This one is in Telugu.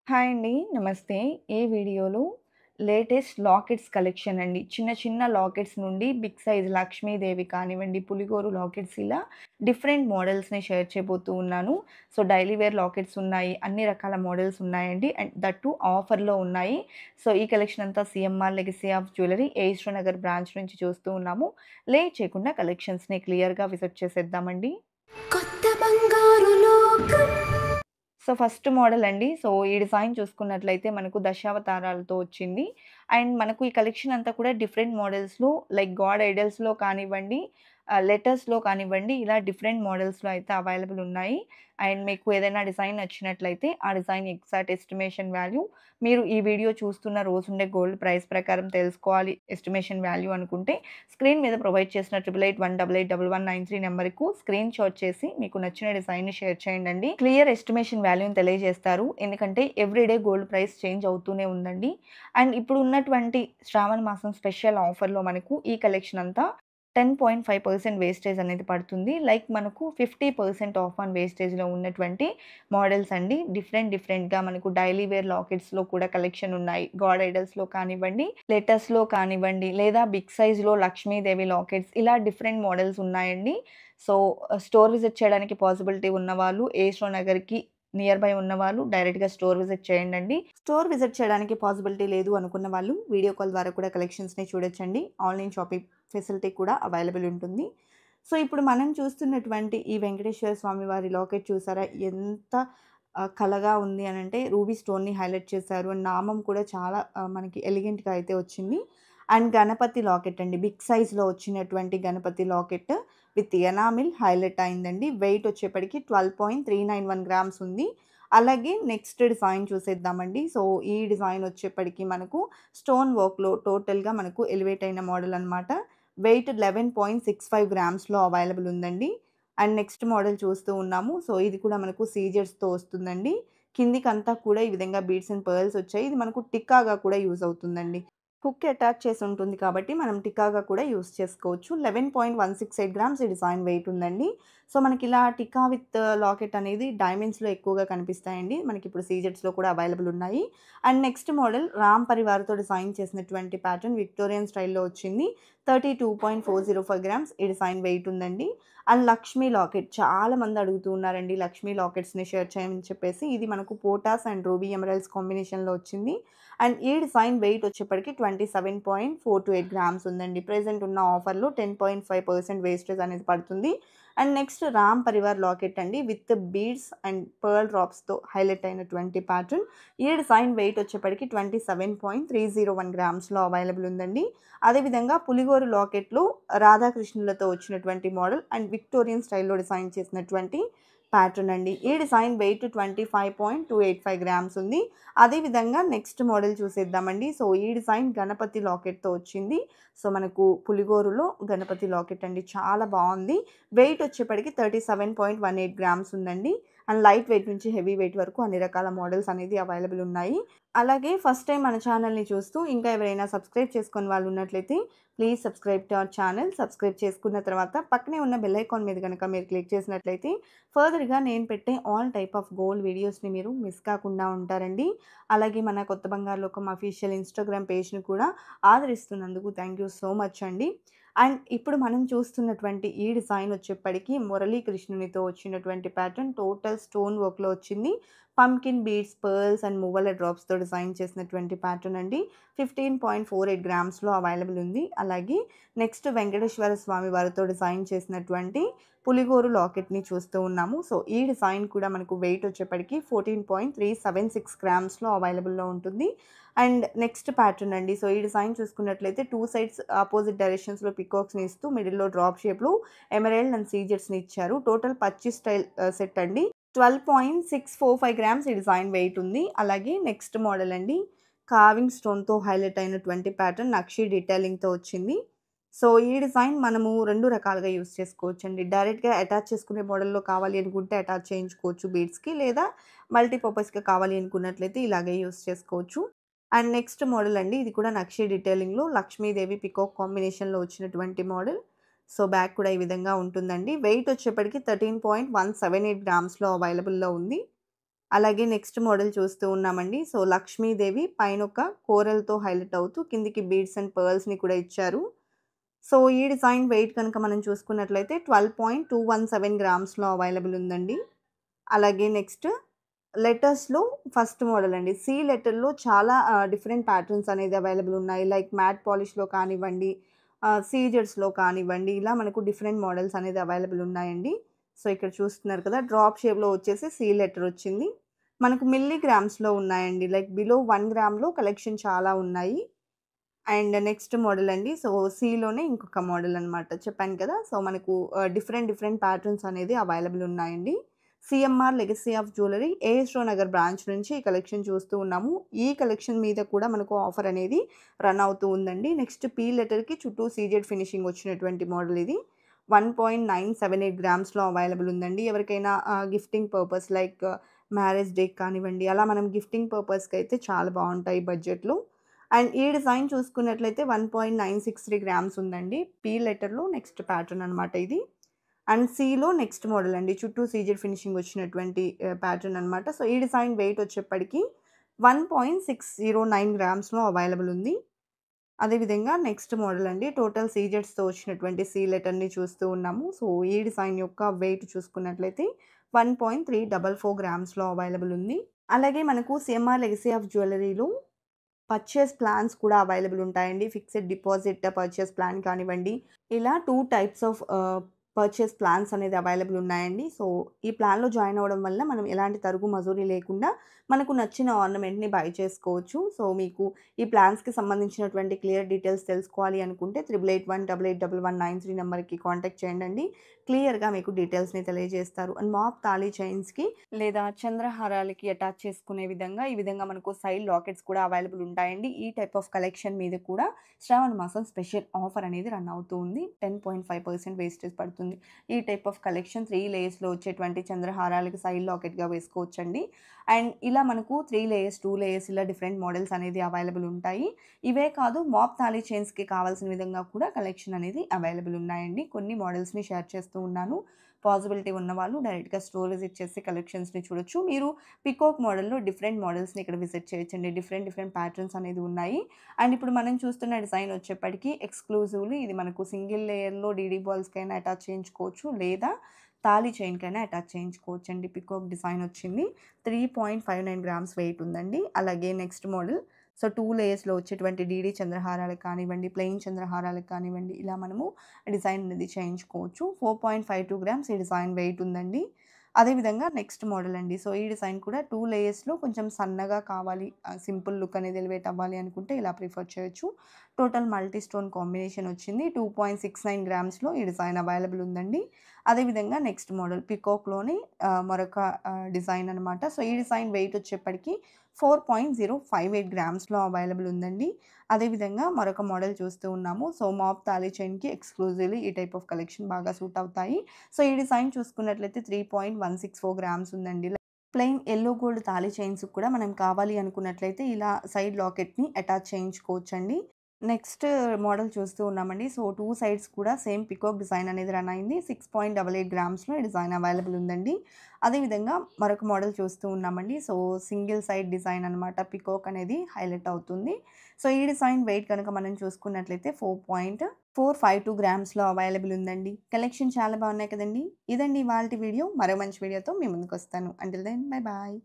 హాయ్ అండి. నమస్తే. ఈ వీడియోలో లేటెస్ట్ లాకెట్స్ కలెక్షన్ అండి. చిన్న చిన్న లాకెట్స్ నుండి బిగ్ సైజ్ లక్ష్మీదేవి కానివ్వండి, పులిగోరు లాకెట్స్ ఇలా డిఫరెంట్ మోడల్స్‌ని షేర్ చేయబోతూ ఉన్నాను. సో, డైలీ వేర్ లాకెట్స్ ఉన్నాయి. అన్ని రకాల మోడల్స్ ఉన్నాయండి. అండ్ దట్ టూ ఆఫర్‌లో ఉన్నాయి. సో, ఈ కలెక్షన్ అంతా సీఎంఆర్ లెగసీ ఆఫ్ జ్యువెలరీ ఏఈశ్వర్ నగర్ బ్రాంచ్ నుంచి చూస్తూ ఉన్నాము. లేట్ చేయకుండా కలెక్షన్స్‌ని క్లియర్‌గా విజిట్ చేసేద్దామండి. కొత్త బంగారు లోకం. సో, ఫస్ట్ మోడల్ అండి. సో, ఈ డిజైన్ చూసుకున్నట్లయితే మనకు దశావతారాలతో వచ్చింది. అండ్ మనకు ఈ కలెక్షన్ అంతా కూడా డిఫరెంట్ మోడల్స్‌లో లైక్ గాడ్ ఐడల్స్‌లో కానివ్వండి, లెటర్స్‌లో కానివ్వండి, ఇలా డిఫరెంట్ మోడల్స్‌లో అయితే అవైలబుల్ ఉన్నాయి. అండ్ మీకు ఏదైనా డిజైన్ నచ్చినట్లయితే ఆ డిజైన్ ఎగ్జాక్ట్ ఎస్టిమేషన్ వాల్యూ మీరు ఈ వీడియో చూస్తున్న రోజుండే గోల్డ్ ప్రైస్ ప్రకారం తెలుసుకోవాలి ఎస్టిమేషన్ వాల్యూ అనుకుంటే స్క్రీన్ మీద ప్రొవైడ్ చేసిన 8881881193 నెంబర్‌కు స్క్రీన్ షాట్ చేసి మీకు నచ్చిన డిజైన్‌ని షేర్ చేయండండి. క్లియర్ ఎస్టిమేషన్ వాల్యూని తెలియజేస్తారు. ఎందుకంటే ఎవ్రీడే గోల్డ్ ప్రైస్ చేంజ్ అవుతూనే ఉందండి. అండ్ ఇప్పుడు ఉన్నటువంటి శ్రావణ మాసం స్పెషల్ ఆఫర్‌లో మనకు ఈ కలెక్షన్ అంతా 10.5% వేస్టేజ్ అనేది పడుతుంది. లైక్ మనకు 50% ఆఫ్ ఆన్ వేస్టేజ్‌లో ఉన్నటువంటి మోడల్స్ అండి. డిఫరెంట్‌గా మనకు డైలీ వేర్ లాకెట్స్‌లో కూడా కలెక్షన్ ఉన్నాయి. గాడ్ ఐడల్స్‌లో కానివ్వండి, లెటర్స్‌లో కానివ్వండి, లేదా బిగ్ సైజ్‌లో లక్ష్మీదేవి లాకెట్స్ ఇలా డిఫరెంట్ మోడల్స్ ఉన్నాయండి. సో, స్టోర్ విజిట్ చేయడానికి పాసిబిలిటీ ఉన్నవాళ్ళు ఏశ్వర్ నగర్‌కి నియర్ బై ఉన్నవాళ్ళు డైరెక్ట్‌గా స్టోర్ విజిట్ చేయండండి. స్టోర్ విజిట్ చేయడానికి పాసిబిలిటీ లేదు అనుకున్న వాళ్ళు వీడియో కాల్ ద్వారా కూడా కలెక్షన్స్‌ని చూడొచ్చండి. ఆన్‌లైన్ షాపింగ్ ఫెసిలిటీ కూడా అవైలబుల్ ఉంటుంది. సో, ఇప్పుడు మనం చూస్తున్నటువంటి ఈ వెంకటేశ్వర స్వామి వారి లాకెట్ చూసారా? ఎంత కళగా ఉంది అనంటే రూబీ స్టోన్‌ని హైలైట్ చేశారు. అండ్ నామం కూడా చాలా మనకి ఎలిగెంట్‌గా అయితే వచ్చింది. అండ్ గణపతి లాకెట్ అండి. బిగ్ సైజ్‌లో వచ్చినటువంటి Ganapati locket with enamel highlight అయిందండి. వెయిట్ వచ్చేప్పటికి 12.391 గ్రామ్స్ ఉంది. అలాగే నెక్స్ట్ డిజైన్ చూసేద్దామండి. సో, ఈ డిజైన్ వచ్చేప్పటికి మనకు స్టోన్ వర్క్‌లో టోటల్‌గా మనకు ఎలివేట్ అయిన మోడల్ అన్నమాట. వెయిట్ 11.65 గ్రామ్స్‌లో అవైలబుల్ ఉందండి. అండ్ నెక్స్ట్ మోడల్ చూస్తూ ఉన్నాము. సో, ఇది కూడా మనకు సీజర్స్‌తో వస్తుందండి. కిందికంతా కూడా ఈ విధంగా బీడ్స్ అండ్ పర్ల్స్ వచ్చాయి. ఇది మనకు టిక్కాగా కూడా యూజ్ అవుతుందండి. హుక్ అటాచ్ చేసి ఉంటుంది కాబట్టి మనం టిక్కాగా కూడా యూజ్ చేసుకోవచ్చు. 11.168 గ్రామ్స్ ఈ డిజైన్ వెయిట్ ఉందండి. సో, మనకిలా టిక్కా విత్ లాకెట్ అనేది డైమండ్స్‌లో ఎక్కువగా కనిపిస్తాయండి. మనకిప్పుడు సీజెట్స్‌లో కూడా అవైలబుల్ ఉన్నాయి. అండ్ నెక్స్ట్ మోడల్ రామ్ పరివార్‌తో డిజైన్ చేసినటువంటి ప్యాటర్న్ విక్టోరియన్ స్టైల్‌లో వచ్చింది. 32.405 గ్రామ్స్ ఈ డిజైన్ వెయిట్ ఉందండి. అండ్ లక్ష్మీ లాకెట్ చాలా మంది అడుగుతూ ఉన్నారండి లక్ష్మీ లాకెట్స్‌ని షేర్ చేయమని చెప్పేసి. ఇది మనకు పోటాస్ అండ్ రూబీ ఎమరాల్డ్స్ కాంబినేషన్‌లో వచ్చింది. అండ్ ఈ డిజైన్ వెయిట్ వచ్చేప్పటికి 27.428 గ్రామ్స్ ఉందండి. ప్రెజెంట్ ఉన్న ఆఫర్‌లో 10.5% వేస్టేజ్ అనేది పడుతుంది. And next Ram Parivar locket అండి విత్ బీడ్స్ అండ్ పర్ల్ డ్రాప్స్‌తో హైలైట్ అయినటువంటి ప్యాటర్న్. ఈ డిజైన్ వెయిట్ వచ్చేప్పటికి 27.301 గ్రామ్స్‌లో అవైలబుల్ ఉందండి. అదేవిధంగా పులిగోరు లాకెట్‌లో రాధాకృష్ణులతో వచ్చినటువంటి మోడల్ అండ్ విక్టోరియన్ స్టైల్‌లో డిజైన్ చేసినటువంటి ప్యాటర్న్ అండి. ఈ డిజైన్ వెయిట్ 25.285 గ్రామ్స్ ఉంది. అదేవిధంగా నెక్స్ట్ మోడల్ చూసేద్దామండి. సో, ఈ డిజైన్ గణపతి లాకెట్‌తో వచ్చింది. సో, మనకు పులిగోరులో గణపతి లాకెట్ అండి. చాలా బావుంది. వెయిట్ వచ్చేప్పటికి 37.18 గ్రామ్స్ ఉందండి. అండ్ లైట్ వెయిట్ నుంచి హెవీ వెయిట్ వరకు అన్ని రకాల మోడల్స్ అనేది అవైలబుల్ ఉన్నాయి. అలాగే ఫస్ట్ టైమ్ మన ఛానల్‌ని చూస్తూ ఇంకా ఎవరైనా సబ్స్క్రైబ్ చేసుకోని వాళ్ళు ఉన్నట్లయితే please subscribe to our channel. Subscribe చేసుకున్న తర్వాత పక్కనే ఉన్న బెల్ ఐకాన్ మీద గనక మీరు క్లిక్ చేసినట్లయితే ఫర్దర్‌గా నేను పెట్టే ఆల్ టైప్ ఆఫ్ గోల్డ్ వీడియోస్‌ని మీరు మిస్ కాకుండా ఉంటారండి. అలాగే మన కొత్త బంగారు లోకం అఫీషియల్ ఇన్‌స్టాగ్రామ్ పేజ్‌ని కూడా ఆదరిస్తున్నందుకు థ్యాంక్ యూ సో మచ్ అండి. అండ్ ఇప్పుడు మనం చూస్తున్నటువంటి ఈ డిజైన్ వచ్చేప్పటికి మురళీ కృష్ణునితో వచ్చినటువంటి ప్యాటర్న్ టోటల్ స్టోన్ వర్క్‌లో వచ్చింది. Pumpkin beads, pearls and Muvvala డ్రాప్స్‌తో design చేసినటువంటి ప్యాటర్న్ అండి. 15.48 గ్రామ్స్‌లో అవైలబుల్ ఉంది. అలాగే నెక్స్ట్ వెంకటేశ్వర స్వామి వారితో డిజైన్ చేసినటువంటి పులిగోరు లాకెట్‌ని చూస్తూ ఉన్నాము. సో, ఈ డిజైన్ కూడా మనకు వెయిట్ వచ్చేప్పటికి 14.376 గ్రామ్స్‌లో అవైలబుల్‌లో ఉంటుంది. అండ్ నెక్స్ట్ ప్యాటర్న్ అండి. సో, ఈ డిజైన్ చూసుకున్నట్లయితే 2 సైడ్స్ అపోజిట్ డైరెక్షన్స్‌లో పికాక్స్‌ని ఇస్తూ మిడిల్‌లో డ్రాప్ షేప్‌లో ఎమరాల్డ్ అండ్ సీజెట్స్‌ని ఇచ్చారు. టోటల్ పచ్చి స్టైల్ సెట్ అండి. 12.645 గ్రామ్స్ ఈ డిజైన్ వెయిట్ ఉంది. అలాగే నెక్స్ట్ మోడల్ అండి. కార్వింగ్ స్టోన్‌తో హైలైట్ అయినటువంటి ప్యాటర్న్ నక్షి డీటెయిలింగ్‌తో వచ్చింది. సో, ఈ డిజైన్ మనము 2 రకాలుగా యూజ్ చేసుకోవచ్చండి. డైరెక్ట్‌గా అటాచ్ చేసుకునే మోడల్‌లో కావాలి అనుకుంటే అటాచ్ చేయించుకోవచ్చు బీడ్స్‌కి. లేదా మల్టీపర్పస్‌గా కావాలి అనుకున్నట్లయితే ఇలాగే యూజ్ చేసుకోవచ్చు. అండ్ నెక్స్ట్ మోడల్ అండి. ఇది కూడా నక్షి డీటెయిలింగ్‌లో లక్ష్మీదేవి పీకాక్ కాంబినేషన్‌లో వచ్చినటువంటి మోడల్. సో, బ్యాక్ కూడా ఈ విధంగా ఉంటుందండి. వెయిట్ వచ్చేప్పటికి 13.178 గ్రామ్స్‌లో అవైలబుల్‌లో ఉంది. అలాగే నెక్స్ట్ మోడల్ చూస్తూ ఉన్నామండి. సో, లక్ష్మీదేవి పైనొక కోరల్‌తో హైలైట్ అవుతూ కిందికి బీడ్స్ అండ్ పర్ల్స్‌ని కూడా ఇచ్చారు. సో, ఈ డిజైన్ వెయిట్ కనుక మనం చూసుకున్నట్లయితే 12.217 గ్రామ్స్‌లో అవైలబుల్ ఉందండి. అలాగే నెక్స్ట్ లెటర్స్‌లో ఫస్ట్ మోడల్ అండి. సి లెటర్‌లో చాలా డిఫరెంట్ ప్యాటర్న్స్ అనేది అవైలబుల్ ఉన్నాయి. లైక్ మ్యాట్ పాలిష్‌లో కానివ్వండి, సీజర్స్‌లో కానివ్వండి, ఇలా మనకు డిఫరెంట్ మోడల్స్ అనేది అవైలబుల్ ఉన్నాయండి. సో, ఇక్కడ చూస్తున్నారు కదా! డ్రాప్ షేప్‌లో వచ్చేసి సి లెటర్ వచ్చింది. మనకు మిల్లీగ్రామ్స్‌లో ఉన్నాయండి. లైక్ బిలో 1 గ్రామ్‌లో కలెక్షన్ చాలా ఉన్నాయి. అండ్ నెక్స్ట్ మోడల్ అండి. సో, సీలోనే ఇంకొక మోడల్ అనమాట. చెప్పాను కదా! సో, మనకు డిఫరెంట్ ప్యాటర్న్స్ అనేది అవైలబుల్ ఉన్నాయండి. CMR legacy of jewellery AS Rao Nagar branch నుంచి ఈ కలెక్షన్ చూస్తూ ఉన్నాము. ఈ కలెక్షన్ మీద కూడా మనకు ఆఫర్ అనేది రన్ అవుతూ ఉందండి. నెక్స్ట్ పీ లెటర్‌కి చుట్టూ సీజెడ్ ఫినిషింగ్ వచ్చినటువంటి మోడల్ ఇది. 1.978 గ్రామ్స్‌లో అవైలబుల్ ఉందండి. ఎవరికైనా గిఫ్టింగ్ పర్పస్ లైక్ మ్యారేజ్ డేకి కానివ్వండి, అలా మనం గిఫ్టింగ్ పర్పస్‌కైతే చాలా బావుంటాయి బడ్జెట్‌లో. అండ్ ఈ డిజైన్ చూసుకున్నట్లయితే 1.963 గ్రామ్స్ ఉందండి. పీ లెటర్‌లో నెక్స్ట్ ప్యాటర్న్ అనమాట ఇది. అండ్ సీలో నెక్స్ట్ మోడల్ అండి. చుట్టూ సీజెడ్ ఫినిషింగ్ వచ్చినటువంటి ప్యాటర్న్ అనమాట. సో, ఈ డిజైన్ వెయిట్ వచ్చేప్పటికి 1.609 గ్రామ్స్‌లో అవైలబుల్ ఉంది. అదేవిధంగా నెక్స్ట్ మోడల్ అండి. టోటల్ సీజెడ్స్‌తో వచ్చినటువంటి సీ లెటర్‌ని చూస్తూ ఉన్నాము. సో, ఈ డిజైన్ యొక్క వెయిట్ చూసుకున్నట్లయితే 1.344 గ్రామ్స్‌లో అవైలబుల్ ఉంది. అలాగే మనకు సీఎంఆర్ లెగసీ ఆఫ్ జ్యువెల్లరీలో పర్చేస్ ప్లాన్స్ కూడా అవైలబుల్ ఉంటాయండి. ఫిక్స్డ్ డిపాజిట్ పర్చేస్ ప్లాన్ కానివ్వండి, ఇలా 2 టైప్స్ ఆఫ్ పర్చేస్ ప్లాన్స్ అనేది అవైలబుల్ ఉన్నాయండి. సో, ఈ ప్లాన్‌లో జాయిన్ అవ్వడం వల్ల మనం ఎలాంటి తరుగు మజూరీ లేకుండా మనకు నచ్చిన ఆర్నమెంట్‌ని బై చేసుకోవచ్చు. సో, మీకు ఈ ప్లాన్స్‌కి సంబంధించినటువంటి క్లియర్ డీటెయిల్స్ తెలుసుకోవాలి అనుకుంటే 8818881193 నంబర్‌కి కాంటాక్ట్ చేయండండి. క్లియర్‌గా మీకు డీటెయిల్స్‌ని తెలియజేస్తారు. అండ్ మాప్ తాళి చైన్స్‌కి లేదా చంద్రహారాలకి అటాచ్ చేసుకునే విధంగా, ఈ విధంగా మనకు సైడ్ లాకెట్స్ కూడా అవైలబుల్ ఉంటాయండి. ఈ టైప్ ఆఫ్ కలెక్షన్ మీద కూడా శ్రావణ మాసం స్పెషల్ ఆఫర్ అనేది రన్ అవుతూ ఉంది. 10.5% వేస్టేజ్ పడుతుంది. ఈ టైప్ ఆఫ్ కలెక్షన్ 3 లేయర్స్‌లో వచ్చేటువంటి చంద్రహారాలకి సైడ్ లాకెట్‌గా వేసుకోవచ్చండి. అండ్ ఇలా మనకు 3 లేయర్స్, 2 లేయర్స్ ఇలా డిఫరెంట్ మోడల్స్ అనేది అవైలబుల్ ఉంటాయి. ఇవే కాదు మాప్ తాళి చైన్స్‌కి కావాల్సిన విధంగా కూడా కలెక్షన్ అనేది అవైలబుల్ ఉన్నాయండి. కొన్ని మోడల్స్‌ని షేర్ చేస్తూ ఉన్నాను. పాసిబిలిటీ ఉన్నవాళ్ళు డైరెక్ట్‌గా స్టోర్ విజిట్ చేసి కలెక్షన్స్‌ని చూడొచ్చు. మీరు పికాక్ మోడల్‌లో డిఫరెంట్ మోడల్స్‌ని ఇక్కడ విజిట్ చేయొచ్చండి. డిఫరెంట్ ప్యాటర్న్స్ అనేది ఉన్నాయి. అండ్ ఇప్పుడు మనం చూస్తున్న డిజైన్ వచ్చేప్పటికి ఎక్స్‌క్లూజివ్‌లీ ఇది మనకు సింగిల్ లేయర్‌లో డీడీ బాల్స్‌కైనా అటాచ్ చేయించుకోవచ్చు. లేదా తాళి చైన్‌కైనా అటాచ్ చేయించుకోవచ్చండి. పికాక్ డిజైన్ వచ్చింది. 3.59 గ్రామ్స్ వెయిట్ ఉందండి. అలాగే నెక్స్ట్ మోడల్ సో, 2 లేయర్స్‌లో వచ్చేటువంటి డీడీ చంద్రహారాలకు కానివ్వండి, ప్లెయిన్ చంద్రహారాలకు కానివ్వండి, ఇలా మనము డిజైన్ అనేది చేయించుకోవచ్చు. 4.52 గ్రామ్స్ ఈ డిజైన్ వెయిట్ ఉందండి. అదేవిధంగా నెక్స్ట్ మోడల్ అండి. సో, ఈ డిజైన్ కూడా 2 లేయర్స్‌లో కొంచెం సన్నగా కావాలి, సింపుల్ లుక్ అనేది ఎలివేట్ అవ్వాలి అనుకుంటే ఇలా ప్రిఫర్ చేయొచ్చు. టోటల్ మల్టీ స్టోన్ కాంబినేషన్ వచ్చింది. 2.69 గ్రామ్స్‌లో ఈ డిజైన్ అవైలబుల్ ఉందండి. అదేవిధంగా నెక్స్ట్ మోడల్ పికాక్‌లోని మరొక డిజైన్ అనమాట. సో, ఈ డిజైన్ వెయిట్ వచ్చేప్పటికి 4.058 గ్రామ్స్‌లో అవైలబుల్ ఉందండి. అదేవిధంగా మరొక మోడల్ చూస్తూ ఉన్నాము. సో, మాప్ తాళి చైన్‌కి ఎక్స్‌క్లూజివ్‌లీ ఈ టైప్ ఆఫ్ కలెక్షన్ బాగా సూట్ అవుతాయి. సో, ఈ డిజైన్ చూసుకున్నట్లయితే 3.164 గ్రామ్స్ ఉందండి. ప్లెయిన్ యెల్లో గోల్డ్ తాళి చైన్స్‌కి కూడా మనం కావాలి అనుకున్నట్లయితే ఇలా సైడ్ లాకెట్‌ని అటాచ్ చేయించుకోవచ్చండి. నెక్స్ట్ మోడల్ చూస్తూ ఉన్నామండి. సో, 2 సైడ్స్ కూడా సేమ్ పికాక్ డిజైన్ అనేది రన్ అయింది. 6.88 గ్రామ్స్‌లో ఈ డిజైన్ అవైలబుల్ ఉందండి. అదేవిధంగా మరొక మోడల్ చూస్తూ ఉన్నామండి. సో, సింగిల్ సైడ్ డిజైన్ అనమాట. పికాక్ అనేది హైలైట్ అవుతుంది. సో, ఈ డిజైన్ వెయిట్ కనుక మనం చూసుకున్నట్లయితే 4.452 గ్రామ్స్‌లో అవైలబుల్ ఉందండి. కలెక్షన్ చాలా బాగున్నాయి కదండీ! ఇదండి ఇవాల్టి వీడియో. మరో మంచి వీడియోతో మీ ముందుకొస్తాను. Until then bye bye.